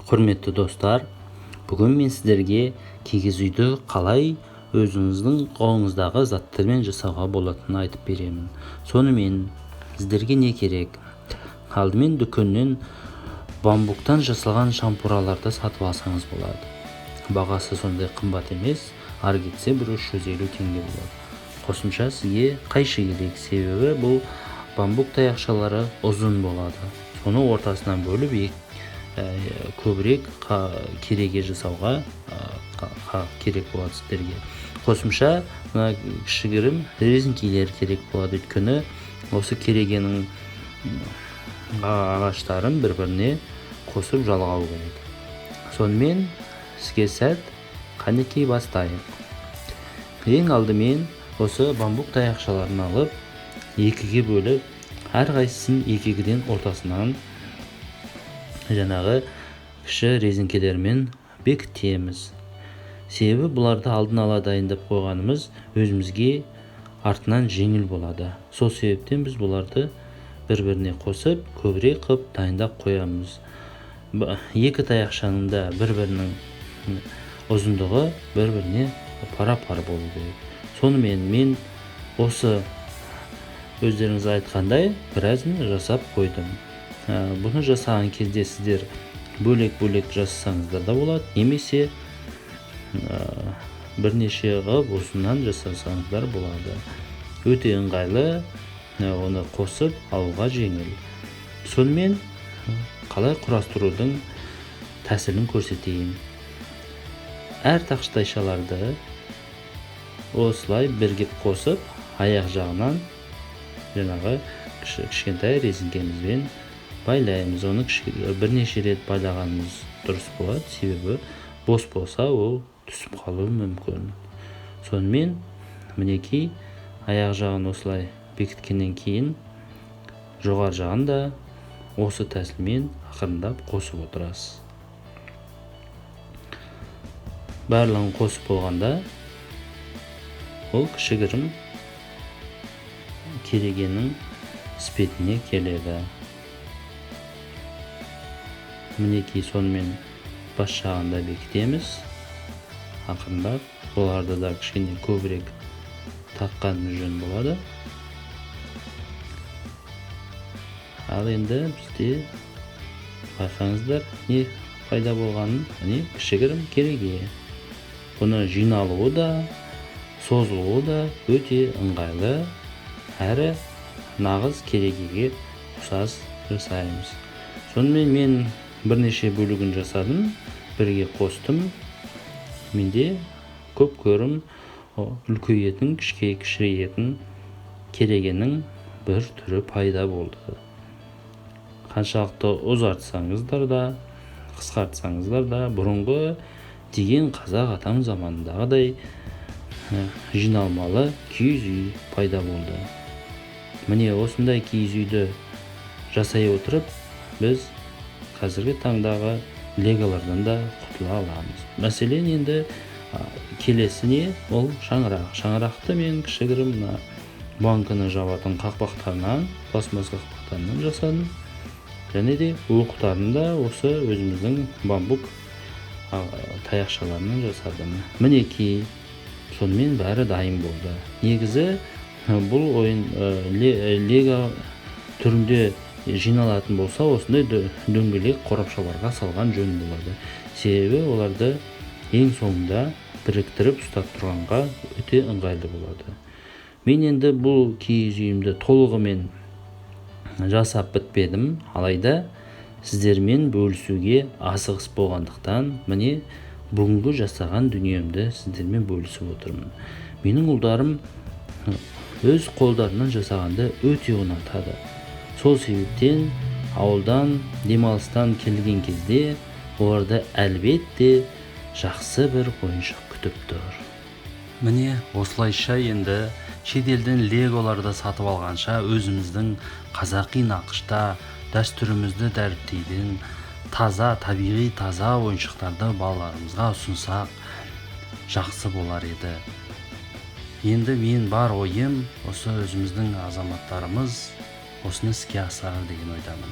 Құрметті достар, бүгін мен сіздерге киіз үйді қалай өзіңіздің қолыңыздағы заттармен жасауға болатынын айтып беремін. Сонымен сіздерге не керек? Алдымен дүкеннен бамбуктан жасалған шампураларды сатып алсаңыз болады. Бағасы сондай қымбат емес, ары кетсе 350 теңге болады. Қосымша сізге қайшы керек, себебі бұл бамбук таяқшалары ұзын болады. Соны ортасынан бөліп көбірек кереге жасауға керек болады сіздерге. Қосымша кішігірім резинкелер керек болады, өйткені осы керегенің ағаштарын бір-біріне қосып жалғау керек. Сонымен сізге сәт, қанекей бастайық. Ең алдымен осы бамбук таяқшаларын алып, екіге бөліп, әрқайсысын екіден ортасынан жаңағы кіші резинкелермен бекітеміз. Себебі бұларды алдын ала дайындап қойғанымыз өзімізге артынан жеңіл болады. Сол себептен біз бұларды бір-біріне қосып, көбірек қып дайындап қоямыз. Екі таяқшаның да бір-бірінің ұзындығы бір-біріне пара-пар болу керек. Сонымен мен осы өздеріңіз айтқандай біразын жасап қойдым. Бұны жасаған кезде сіздер бөлек-бөлек жасасаңыздар да болады, немесе бірнеше ғып осынан жасасаңыздар болады. Өте ыңғайлы, оны қосып алуға жеңіл. Сонымен қалай құрастырудың тәсілін көрсетейін. Әр тақтайшаларды осылай бірге қосып, аяқ жағынан жаңағы кішкентай резинкемізбен байлаймыз. Оны бірнеше рет байлағанымыз дұрыс болады, себебі бос болса ол түсіп қалуы мүмкін. Сонымен мінекей аяқ жағын осылай бекіткеннен кейін жоғар жағын да осы тәсілмен ақырындап қосып отырасыз. Барлығын қосып болғанда ол кішігірім керегенің іспетіне келеді. Мінекей сонымен бас жағында бекітеміз. Ақырындап оларды да кішкене көбірек таққанымыз жөн болады. Ал енді бізде байқаңыздар не пайда болғанын, кішігірім кереге. Бұны жиналуы да, созылуы да өте ыңғайлы, әрі нағыз керегеге ұқсас жасаймыз. Сонымен мен бірнеше бөлігін жасадым, бірге қостым. Менде көп көрім үлкейетін, кішірейетін керегенің бір түрі пайда болды. Қаншалықты ұзартсаңыздар да, қысқартсаңыздар да, бұрынғы деген қазақ атам заманындағыдай жиналмалы киіз үй пайда болды. Міне осындай киіз үйді жасай отырып, біз қазіргі таңдағы леголардан да құтыла аламыз. Мәселен енді келесі не? Ол шаңырақ. Шаңырақты мен кішігірім банканы жабатын қақпақтарынан, пластмасс қақпақтарынан жасадым. Және де уықтарын да осы өзіміздің бамбук таяқшаларынан жасадым. Мінекей сонымен бәрі дайын болды. Негізі бұл ойын лего түрінде жиналатын болса, осындай дөңгелек қорапшаларға салған жөн болады. Себебі оларды ең соңында біріктіріп ұстап тұрғанға өте ыңғайлы болады. Мен енді бұл киіз үйімді толығымен жасап бітпедім, алайда сіздермен бөлісуге асығыс болғандықтан міне бүгінгі жасаған дүниемді сіздермен бөлісіп отырмын. Менің ұлдарым өз қолдарынан жасағанды өте ұнатады. Сол себептен ауылдан, демалыстан келген кезде оларды әлбетте жақсы бір ойыншық күтіп тұр. Міне осылайша енді шетелден леголарды сатып алғанша өзіміздің қазақи нақышта дәстүрімізді дәріптейтін табиғи таза ойыншықтарды балаларымызға ұсынсақ жақсы болар еді. Енді мен бар ойым осы өзіміздің азаматтарымыз осыны іске асырар деген ойдамын.